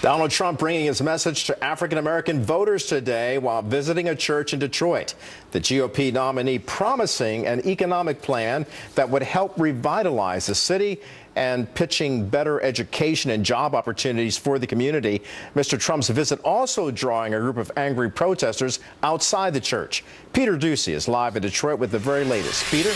Donald Trump bringing his message to African-American voters today while visiting a church in Detroit. The GOP nominee promising an economic plan that would help revitalize the city and pitching better education and job opportunities for the community. Mr. Trump's visit also drawing a group of angry protesters outside the church. Peter Ducey is live in Detroit with the very latest. Peter?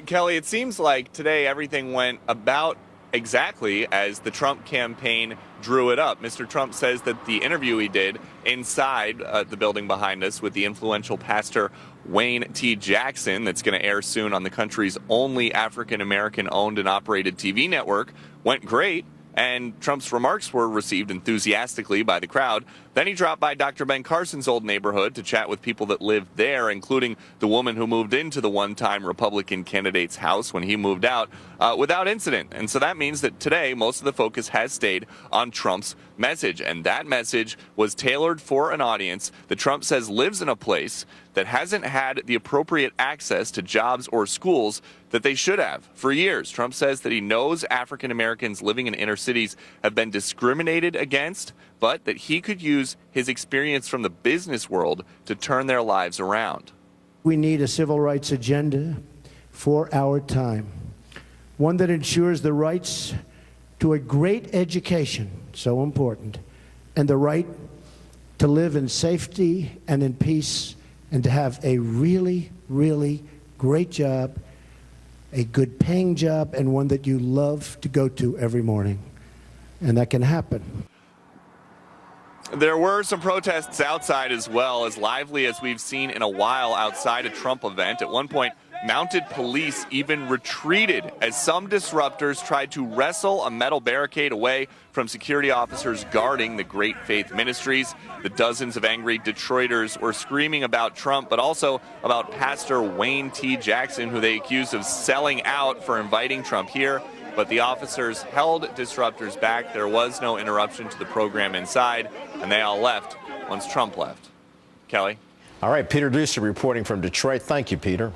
Kelly, it seems like today everything went about exactly as the Trump campaign drew it up. Mr. Trump says that the interview he did inside the building behind us with the influential pastor Wayne T. Jackson, that's going to air soon on the country's only African-American owned and operated TV network, went great. And Trump's remarks were received enthusiastically by the crowd. Then he dropped by Dr. Ben Carson's old neighborhood to chat with people that lived there, including the woman who moved into the one-time Republican candidate's house when he moved out without incident. And so that means that today most of the focus has stayed on Trump's message. And that message was tailored for an audience that Trump says lives in a place that hasn't had the appropriate access to jobs or schools that they should have for years. Trump says that he knows African Americans living in inner cities have been discriminated against, but that he could use his experience from the business world to turn their lives around. We need a civil rights agenda for our time, one that ensures the rights to a great education, so important, and the right to live in safety and in peace, and to have a really, really great job, a good paying job, and one that you love to go to every morning. And that can happen. There were some protests outside as well, as lively as we've seen in a while outside a Trump event. At one point, mounted police even retreated as some disruptors tried to wrestle a metal barricade away from security officers guarding the Great Faith Ministries. The dozens of angry Detroiters were screaming about Trump, but also about Pastor Wayne T. Jackson, who they accused of selling out for inviting Trump here. But the officers held disruptors back. There was no interruption to the program inside, and they all left once Trump left. Kelly? All right, Peter Ducey reporting from Detroit. Thank you, Peter.